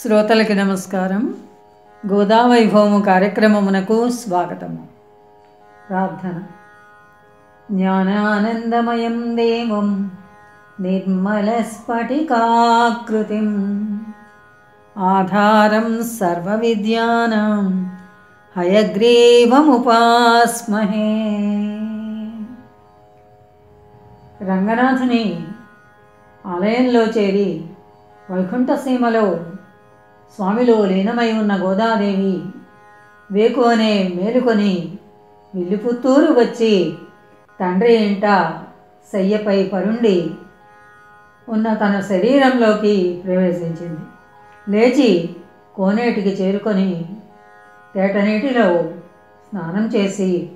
శ్రోతలకి నమస్కారం. గోదావైభవము కార్యక్రమమునకు స్వాగతము. ప్రార్థన. జ్ఞానానందమయం దేవం నిర్మలస్ఫటికాకృతిం ఆధారం సర్వవిద్యానాం హయగ్రీవముపాస్మహే. రంగనాథుని ఆలయంలో చేరి వైకుంఠసీమలో స్వామిలో లీనమై ఉన్న గోదాదేవి వేకువనే మేలుకొని విల్లుపుత్తూరు వచ్చి తండ్రి ఇంట శయ్యపై పరుండి ఉన్న తన శరీరంలోకి ప్రవేశించింది. లేచి కోనేటికి చేరుకొని తేటనీటిలో స్నానం చేసి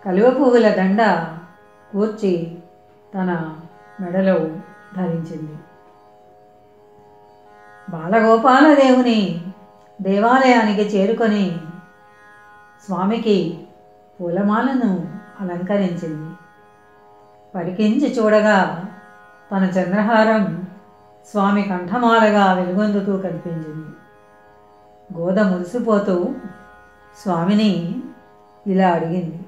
కలువ పువ్వుల దండ కూర్చి తన మెడలో ధరించింది. బాలగోపాలదేవుని దేవాలయానికి చేరుకొని స్వామికి పూలమాలను అలంకరించింది. పరికించి చూడగా తన చంద్రహారం స్వామి కంఠమాలగా వెలుగొందుతూ కనిపించింది. గోద మురిసిపోతూ స్వామిని ఇలా అడిగింది.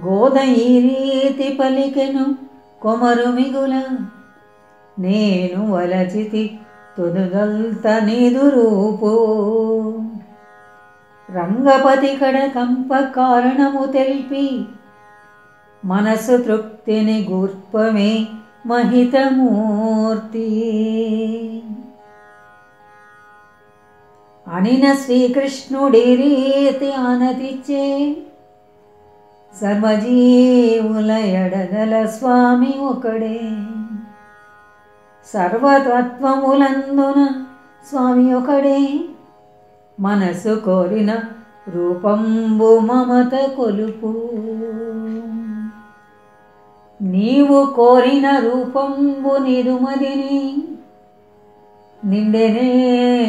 గోద ఈ రీతి పలికెను కొమరు మిగుల, నేను వలచితి తొనుగల్త నీదు రూపు. రంగపతి కడ కంప కారణము తెల్పి, మనసు తృప్తిని గూర్పమే మహితమూర్తి. అనిన శ్రీకృష్ణుడి రీతి ఆనతిచ్చే, సర్వజీవుల ఎడగల స్వామి ఒకడే. సర్వతత్వములందున స్వామి ఒకడే, మనసు కోరిన రూపంబు మమత కొలుపు. నీవు కోరిన రూపంబు నిదుమదిని, నిండెనే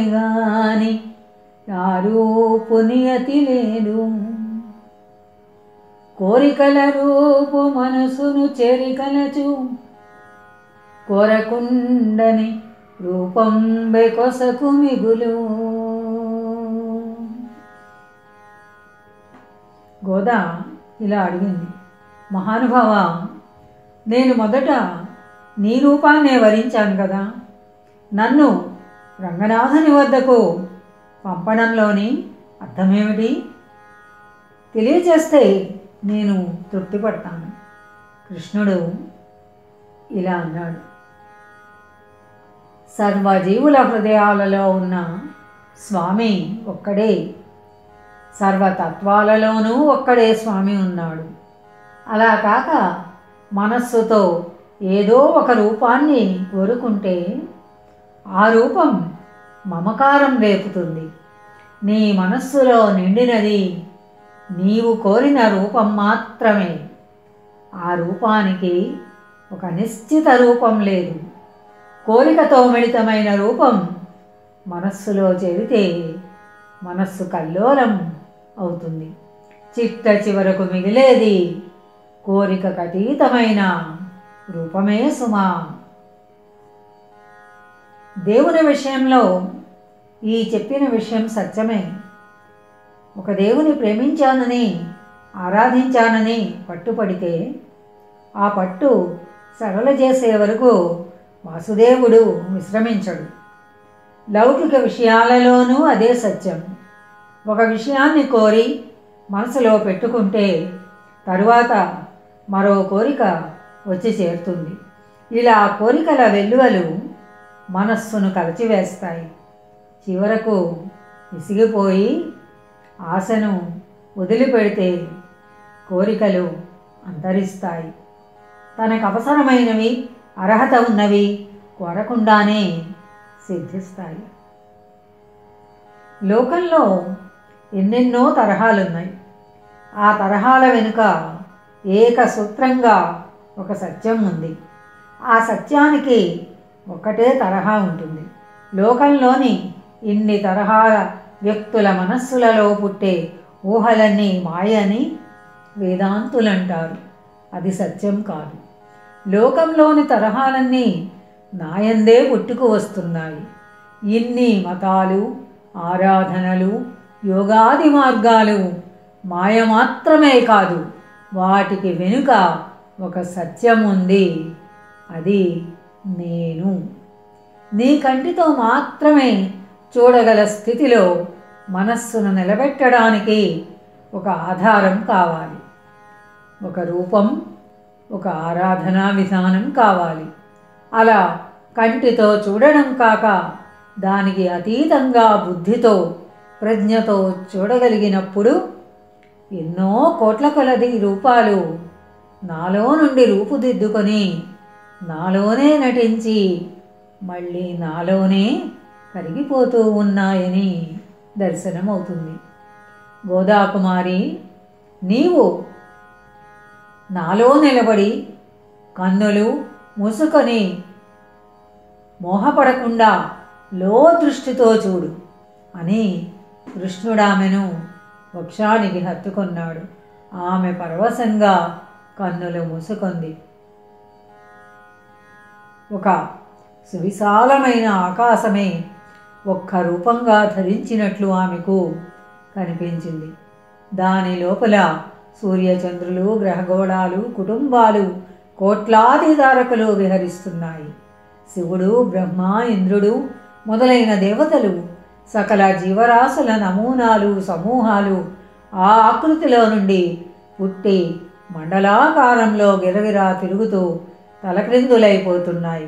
గాని ఆ రూపు నియతి లేదు. కోరికల రూపు మనసును చేరికలచు, కోరకుండని రూపంబె కొసకు మిగులు. గోదా ఇలా అడిగింది. మహానుభావ, నేను మొదట నీ రూపాన్నే వరించాను కదా, నన్ను రంగనాథుని వద్దకు పంపడంలోని అర్థమేమిటి? తెలియచేస్తే నేను తృప్తి పడతాను. కృష్ణుడు ఇలా అన్నాడు. సర్వజీవుల హృదయాలలో ఉన్న స్వామి ఒక్కడే, సర్వతత్వాలలోనూ ఒక్కడే స్వామి ఉన్నాడు. అలా కాక మనస్సుతో ఏదో ఒక రూపాన్ని కోరుకుంటే ఆ రూపం మమకారం రేపుతుంది. నీ మనస్సులో నిండినది నీవు కోరిన రూపం మాత్రమే. ఆ రూపానికి ఒక నిశ్చిత రూపం లేదు. కోరికతో మిళితమైన రూపం మనస్సులో చేరితే మనస్సు కల్లోలం అవుతుంది. చిట్ట చివరకు మిగిలేది కోరికకు అతీతమైన రూపమే సుమా. దేవుని విషయంలో ఈ చెప్పిన విషయం సత్యమే. ఒక దేవుని ప్రేమించానని ఆరాధించానని పట్టుపడితే ఆ పట్టు సరళ చేసే వరకు వాసుదేవుడు విశ్రమించడు. లౌకిక విషయాలలోనూ అదే సత్యం. ఒక విషయాన్ని కోరి మనసులో పెట్టుకుంటే తరువాత మరో కోరిక వచ్చి చేరుతుంది. ఇలా కోరికల వెల్లువలు మనస్సును కలచివేస్తాయి. చివరకు విసిగిపోయి ఆశను వదిలిపెడితే కోరికలు అంతరిస్తాయి. తనకు అవసరమైనవి, అర్హత ఉన్నవి కోరకుండానే సిద్ధిస్తాయి. లోకంలో ఎన్నెన్నో తరహాలున్నాయి. ఆ తరహాల వెనుక ఏకసూత్రంగా ఒక సత్యం ఉంది. ఆ సత్యానికి ఒకటే తరహా ఉంటుంది. లోకంలోని ఇన్ని తరహాల వ్యక్తుల మనస్సులలో పుట్టే ఊహలన్నీ మాయ అని వేదాంతులంటారు. అది సత్యం కాదు. లోకంలోని తరహాలన్నీ నాయందే పుట్టుకు వస్తున్నాయి. ఇన్ని మతాలు, ఆరాధనలు, యోగాది మార్గాలు మాయ మాత్రమే కాదు, వాటికి వెనుక ఒక సత్యం ఉంది. అది నేను. నీ కంటితో మాత్రమే చూడగల స్థితిలో మనస్సును నిలబెట్టడానికి ఒక ఆధారం కావాలి, ఒక రూపం, ఒక ఆరాధనా విధానం కావాలి. అలా కంటితో చూడడం కాక దానికి అతీతంగా బుద్ధితో, ప్రజ్ఞతో చూడగలిగినప్పుడు ఎన్నో కోట్ల కొలది రూపాలు నాలో నుండి రూపుదిద్దుకొని నాలోనే నటించి మళ్ళీ నాలోనే కరిగిపోతూ ఉన్నాయని దర్శనమవుతుంది. గోదాకుమారి, నీవు నాలో నిలబడి కన్నులు మూసుకొని మోహపడకుండా లో దృష్టితో చూడు అని కృష్ణుడామెను వక్షానికి హత్తుకున్నాడు. ఆమె పరవశంగా కన్నులు మూసుకుంది. ఒక సువిశాలమైన ఆకాశమే ఒక్క రూపంగా ధరించినట్లు ఆమెకు కనిపించింది. దాని లోపల సూర్యచంద్రులు, గ్రహగోళాలు, కుటుంబాలు, కోట్లాది తారకలు విహరిస్తున్నాయి. శివుడు, బ్రహ్మ, ఇంద్రుడు మొదలైన దేవతలు, సకల జీవరాశుల నమూనాలు, సమూహాలు ఆ ఆకృతిలో నుండి పుట్టి మండలాకారంలో గిరగిరా తిరుగుతూ తలక్రిందులైపోతున్నాయి.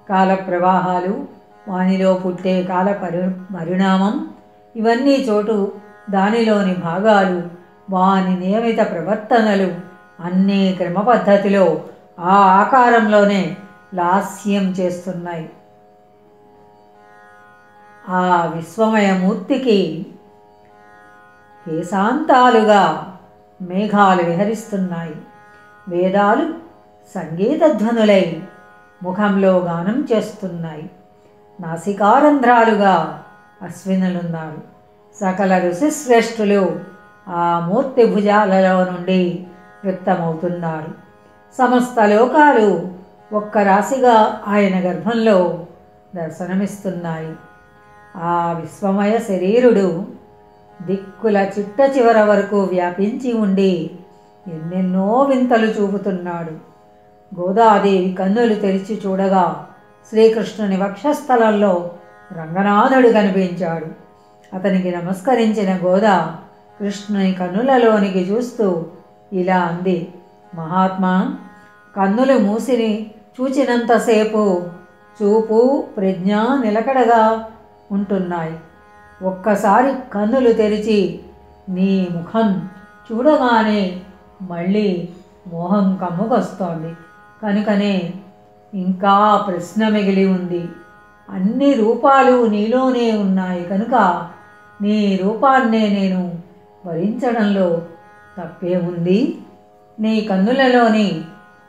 కాల ప్రవాహాలు, వానిలో పుట్టే కాల పరిణామం, ఇవన్నీ చోటు దానిలోని భాగాలు, వాని నియమిత ప్రవర్తనలు అన్నీ క్రమ పద్ధతిలో ఆ ఆకారంలోనే లాస్యం చేస్తున్నాయి. ఆ విశ్వమయమూర్తికి కేశాంతాలుగా మేఘాలు విహరిస్తున్నాయి. వేదాలు సంగీతధ్వనులై ముఖంలో గానం చేస్తున్నాయి. నాసికారంధ్రాలుగా అశ్వినులున్నారు. సకల ఋషిశ్రేష్ఠులు ఆ మూర్తి భుజాలలో నుండి వ్యక్తమవుతున్నారు. సమస్త లోకాలు ఒక్క రాశిగా ఆయన గర్భంలో దర్శనమిస్తున్నాయి. ఆ విశ్వమయ శరీరుడు దిక్కుల చిట్ట చివర వరకు వ్యాపించి ఉండి ఎన్నెన్నో వింతలు చూపుతున్నాడు. గోదాదేవి కన్నులు తెరిచి చూడగా శ్రీకృష్ణుని వక్షస్థలంలో రంగనాథుడు కనిపించాడు. అతనికి నమస్కరించిన గోదా కృష్ణుని కన్నులలోనికి చూస్తూ ఇలా అంది, మహాత్మా, కన్నులు మూసిని చూచినంతసేపు చూపు, ప్రజ్ఞ నిలకడగా ఉంటున్నాయి. ఒక్కసారి కన్నులు తెరిచి నీ ముఖం చూడగానే మళ్ళీ మోహం కమ్ముకొస్తోంది. కనుకనే ఇంకా ప్రశ్న మిగిలి ఉంది. అన్ని రూపాలు నీలోనే ఉన్నాయి కనుక నీ రూపాన్నే నేను వరించడంలో తప్పే ఉంది. నీ కన్నులలోని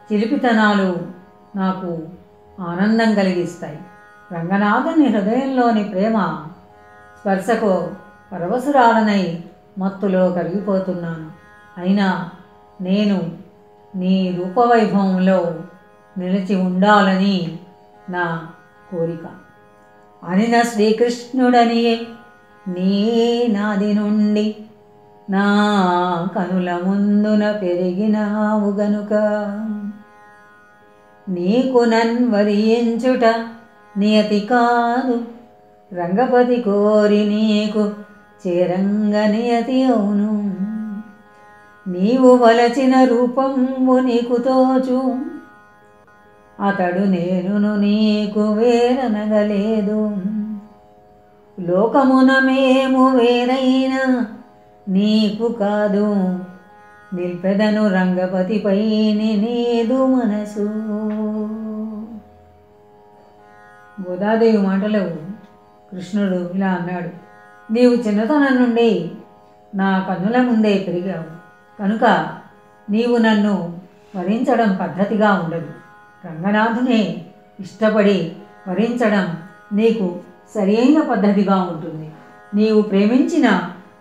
చిలిపితనాలు నాకు ఆనందం కలిగిస్తాయి. రంగనాథుని హృదయంలోని ప్రేమ స్పర్శకు పరవశురాలనై మత్తులో కరిగిపోతున్నాను. అయినా నేను నీ రూపవైభవంలో నిలిచి ఉండాలని నా కోరిక అనిన శ్రీకృష్ణుడనియే నీ నాది నుండి నా కనుల ముందున పెరిగినావు గనుక నీకు నన్వరించుట నియతి కాదు, రంగపతి కోరి నీకు చేరంగ నియతి అవును. నీవు వలచిన రూపంబు నీకు తోచు, అతడు నేనును నీకు వేరనగలేదు. లోకమున మేము వేరైనా నీకు కాదు, నిల్పెదను రంగపతిపై నేనేదు మనసు. గోదాదేవి మాటలు కృష్ణుడు ఇలా అన్నాడు, నీవు చిన్నతనం నుండి నా కన్నుల ముందే పెరిగావు కనుక నీవు నన్ను వరించడం పద్ధతిగా ఉండదు. రంగనాథునే ఇష్టపడి వరించడం నీకు సరైన పద్ధతిగా ఉంటుంది. నీవు ప్రేమించిన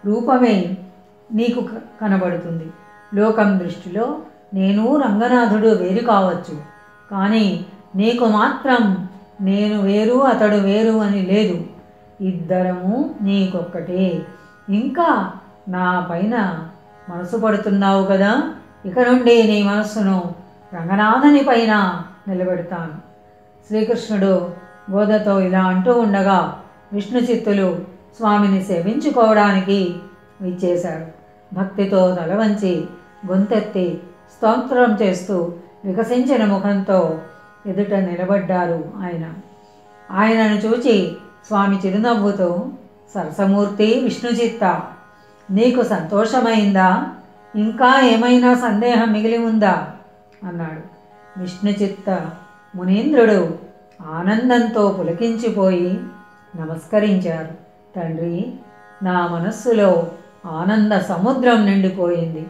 రూపమే నీకు కనబడుతుంది. లోకం దృష్టిలో నేను రంగనాథుడు వేరు కావచ్చు, కానీ నీకు మాత్రం నేను వేరు అతడు వేరు అని లేదు, ఇద్దరము నీకొక్కటే. ఇంకా నా పైన మనసు పడుతున్నావు కదా, ఇక నుండి నీ మనస్సును రంగనాథని పైన నిలబెడతాను. శ్రీకృష్ణుడు గోదతో ఇలా అంటూ ఉండగా విష్ణు చిత్తులు స్వామిని సేవించుకోవడానికి విచ్చేశారు. భక్తితో తలవంచి గొంతెత్తి స్తోత్రం చేస్తూ వికసించిన ముఖంతో ఎదుట నిలబడ్డారు ఆయన. ఆయనను చూచి స్వామి చిరునవ్వుతో, సరసమూర్తి విష్ణుచిత్త, నీకు సంతోషమైందా? ఇంకా ఏమైనా సందేహం మిగిలి ఉందా అన్నాడు. విష్ణుచిత్త మునీంద్రుడు ఆనందంతో పులకించిపోయి నమస్కరించారు. తండ్రి, నా మనస్సులో ఆనంద సముద్రం నిండిపోయింది.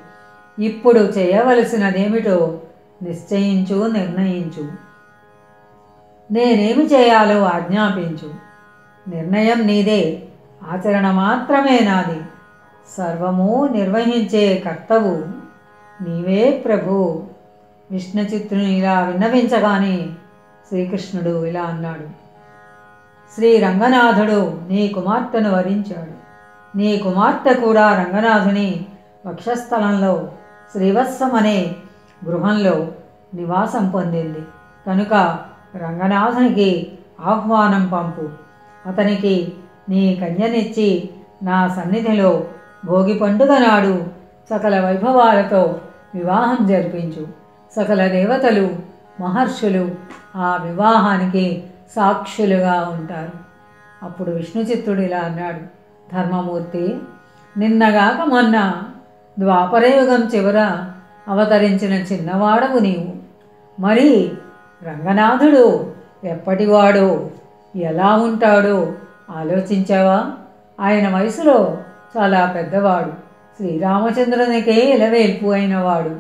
ఇప్పుడు చేయవలసినదేమిటో నిశ్చయించు, నిర్ణయించు. నేనేమి చేయాలో ఆజ్ఞాపించు. నిర్ణయం నీదే, ఆచరణ మాత్రమే నాది. సర్వము నిర్వహించే కర్తవు నీవే ప్రభు. విష్ణుచిత్తుని ఇలా విన్నవించగానే శ్రీకృష్ణుడు ఇలా అన్నాడు. శ్రీ రంగనాథుడు నీ కుమార్తెను వరించాడు. నీ కుమార్తె కూడా రంగనాథుని వక్షస్థలంలో శ్రీవత్సం అనే గృహంలో నివాసం పొందింది. కనుక రంగనాథునికి ఆహ్వానం పంపు. అతనికి నీ కన్యనిచ్చి నా సన్నిధిలో భోగి పండుగ నాడు సకల వైభవాలతో వివాహం జరిపించు. సకల దేవతలు మహర్షులు ఆ వివాహానికి సాక్షులుగా ఉంటారు. అప్పుడు విష్ణుచిత్తుడు ఇలా అన్నాడు. ధర్మమూర్తి, నిన్నగాక మొన్న ద్వాపరయుగం చివర అవతరించిన చిన్నవాడవు నీవు. మరి రంగనాథుడు ఎప్పటివాడో, ఎలా ఉంటాడో ఆలోచించావా? ఆయన వయసులో చాలా పెద్దవాడు. శ్రీరామచంద్రునికే ఇలవేల్పు అయినవాడు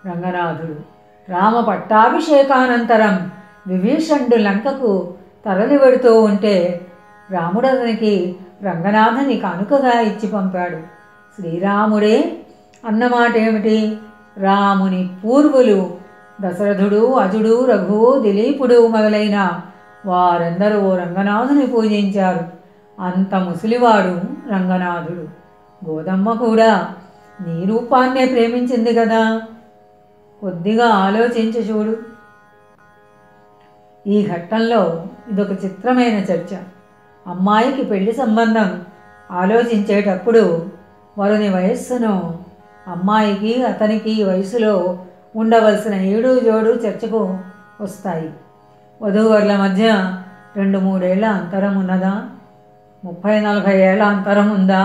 రంగనాథుడు. రామ పట్టాభిషేకానంతరం విభీషణుడు లంకకు తరలి వెడుతూ ఉంటే రాముడతనికి రంగనాథుని కానుకగా ఇచ్చి పంపాడు. శ్రీరాముడే అన్నమాట ఏమిటి? రాముని పూర్వులు దశరథుడు, అజుడు, రఘువు, దిలీపుడు మొదలైన వారందరూ రంగనాథుని పూజించారు. అంత ముసలివాడు రంగనాథుడు. గోదమ్మ కూడా నీ రూపాన్నే ప్రేమించింది కదా. కొద్దిగా ఆలోచించి చూడు. ఈ ఘట్టంలో ఇదొక చిత్రమైన చర్చ. అమ్మాయికి పెళ్లి సంబంధం ఆలోచించేటప్పుడు వరుని వయస్సును, అమ్మాయికి అతనికి వయసులో ఉండవలసిన ఈడు జోడు చర్చకు వస్తాయి. వధూవరుల మధ్య 2-3 ఏళ్ల అంతరం ఉన్నదా, 30-40 ఏళ్ల అంతరం ఉందా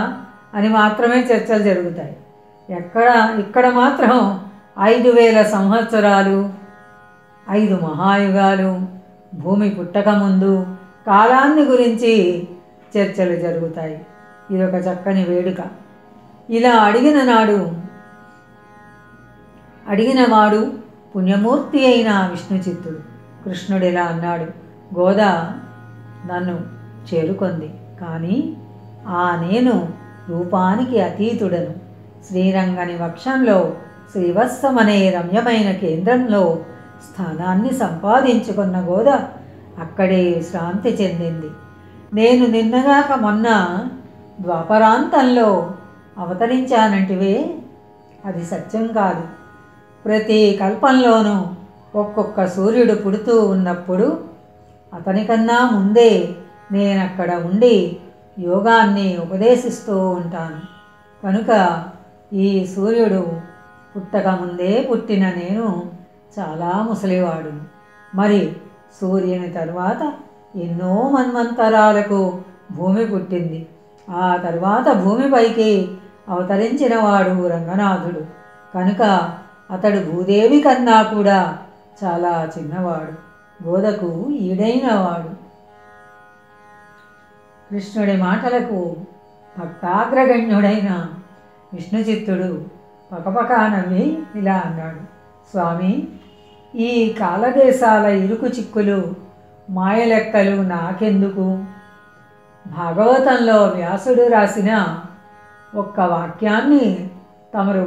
అని మాత్రమే చర్చలు జరుగుతాయి. ఇక్కడ మాత్రం 5000 సంవత్సరాలు, 5 మహాయుగాలు, భూమి పుట్టక ముందు కాలాన్ని గురించి చర్చలు జరుగుతాయి. ఇదొక చక్కని వేడుక. ఇలా అడిగినవాడు పుణ్యమూర్తి అయిన విష్ణుచిత్తుడు. కృష్ణుడిలా అన్నాడు. గోద నన్ను చేరుకొంది, కానీ నేను రూపానికి అతీతుడను. శ్రీరంగని వక్షంలో శ్రీవత్సమనే రమ్యమైన కేంద్రంలో స్థానాన్ని సంపాదించుకున్న గోద అక్కడే విశ్రాంతి చెందింది. నేను నిన్నగాక మొన్న ద్వాపరాంతంలో అవతరించానంటివే, అది సత్యం కాదు. ప్రతి కల్పంలోనూ ఒక్కొక్క సూర్యుడు పుడుతూ ఉన్నప్పుడు అతనికన్నా ముందే నేనక్కడ ఉండి యోగాన్ని ఉపదేశిస్తూ ఉంటాను. కనుక ఈ సూర్యుడు పుట్టక ముందే పుట్టిన నేను చాలా ముసలివాడు. మరి సూర్యుని తరువాత ఎన్నో మన్వంతరాలకు భూమి పుట్టింది. ఆ తరువాత భూమిపైకి అవతరించిన వాడు రంగనాథుడు. కనుక అతడు భూదేవి కన్నా కూడా చాలా చిన్నవాడు, గోదకు ఈడైనవాడు. కృష్ణుడి మాటలకు భక్తాగ్రగణ్యుడైన విష్ణుచిత్తుడు పకపకా నవ్వి ఇలా అన్నాడు. స్వామి, ఈ కాలదేశాల ఇరుకు చిక్కులు, మాయలెక్కలు నాకెందుకు? భాగవతంలో వ్యాసుడు రాసిన ఒక్క వాక్యాన్ని తమరు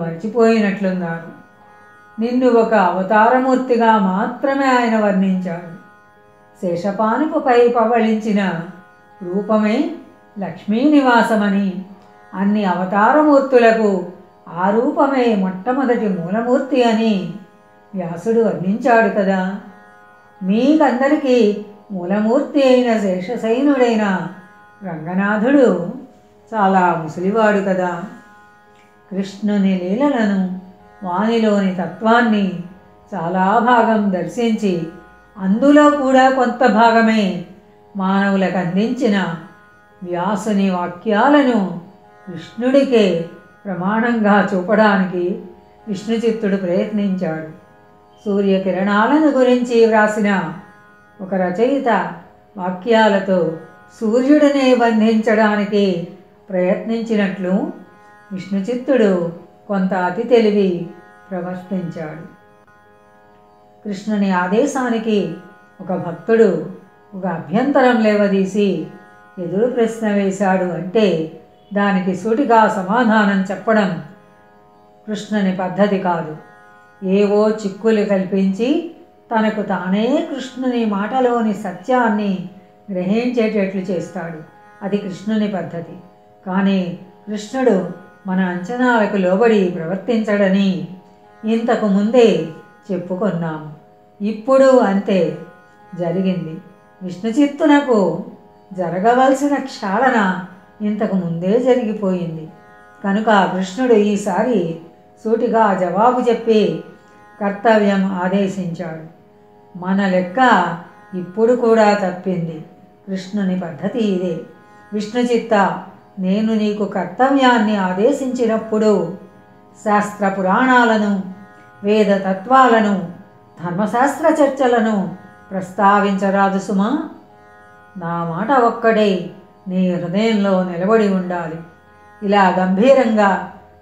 శేషపానుపుపై పవళించిన రూపమే లక్ష్మీ నివాసమని, అన్ని అవతారమూర్తులకు ఆ రూపమే మొట్టమొదటి మూలమూర్తి అని వ్యాసుడు వర్ణించాడు కదా. మీకందరికీ మూలమూర్తి అయిన శేషశయనుడైన రంగనాథుడు చాలా ముసలివాడు కదా. కృష్ణుని లీలలను, వానిలోని తత్వాన్ని చాలా భాగం దర్శించి అందులో కూడా కొంత భాగమే మానవులకు అందించిన వ్యాసుని వాక్యాలను కృష్ణుడికే ప్రమాణంగా చూపడానికి విష్ణుచిత్తుడు ప్రయత్నించాడు. సూర్యకిరణాలను గురించి వ్రాసిన ఒక రచయిత వాక్యాలతో సూర్యుడిని బంధించడానికి ప్రయత్నించినట్లు విష్ణుచిత్తుడు కొంత అతి తెలివి ప్రవర్తించాడు. కృష్ణుని ఆదేశానికి ఒక భక్తుడు ఒక అభ్యంతరం లేవదీసి ఎదురు ప్రశ్న వేశాడు అంటే దానికి సూటిగా సమాధానం చెప్పడం కృష్ణుని పద్ధతి కాదు. ఏవో చిక్కులు కల్పించి తనకు తానే కృష్ణుని మాటలోని సత్యాన్ని గ్రహించేటట్లు చేస్తాడు. అది కృష్ణుని పద్ధతి. కానీ కృష్ణుడు మన అంచనాలకు లోబడి ప్రవర్తించడని ఇంతకు ముందే చెప్పుకున్నాము. ఇప్పుడు అంతే జరిగింది. విష్ణుచిత్తునకు జరగవలసిన క్షాళన ఇంతకు ముందే జరిగిపోయింది. కనుక కృష్ణుడు ఈసారి సూటిగా జవాబు చెప్పి కర్తవ్యం ఆదేశించాడు. మన లెక్క ఇప్పుడు కూడా తప్పింది. కృష్ణుని పద్ధతి ఇదే. విష్ణుచిత్త, నేను నీకు కర్తవ్యాన్ని ఆదేశించినప్పుడు శాస్త్ర పురాణాలను, వేద తత్వాలను, ధర్మశాస్త్ర చర్చలను ప్రస్తావించరాదు సుమా. నా మాట ఒక్కడే నీ హృదయంలో నిలబడి ఉండాలి. ఇలా గంభీరంగా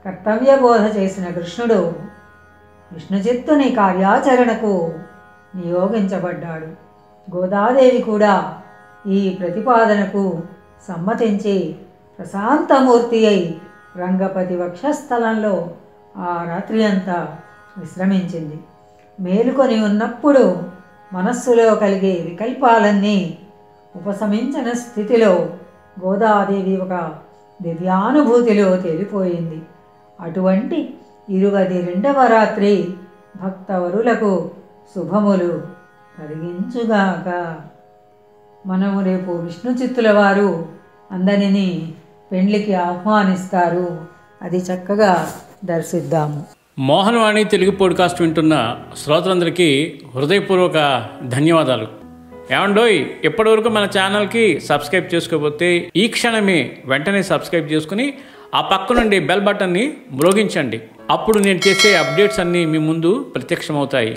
కర్తవ్య బోధ చేసిన కృష్ణుడు విష్ణుచిత్తుని కార్యాచరణకు నియోగించబడ్డాడు. గోదాదేవి కూడా ఈ ప్రతిపాదనకు సమ్మతించి ప్రశాంతమూర్తి అయి రంగపతి వక్షస్థలంలో ఆ రాత్రి అంతా విశ్రమించింది. మేలుకొని ఉన్నప్పుడు మనస్సులో కలిగే వికల్పాలన్నీ ఉపశమించిన స్థితిలో గోదాదేవి ఒక దివ్యానుభూతిలో తేలిపోయింది. అటువంటి 22వ రాత్రి భక్తవరులకు శుభములు కలిగించుగాక. మనము రేపు విష్ణుచిత్తుల వారు అందరినీ పెండ్లికి ఆహ్వానిస్తారు. అది చక్కగా దర్శిద్దాము. మోహనవాణి తెలుగు పాడ్కాస్ట్ వింటున్న శ్రోతలందరికీ హృదయపూర్వక ధన్యవాదాలు. ఏమండోయ్, ఇప్పటివరకు మన ఛానల్కి సబ్స్క్రైబ్ చేసుకోకపోతే ఈ క్షణమే వెంటనే సబ్స్క్రైబ్ చేసుకుని ఆ పక్క నుండి బెల్ బటన్ని మ్రోగించండి. అప్పుడు నేను చేసే అప్డేట్స్ అన్నీ మీ ముందు ప్రత్యక్షమవుతాయి.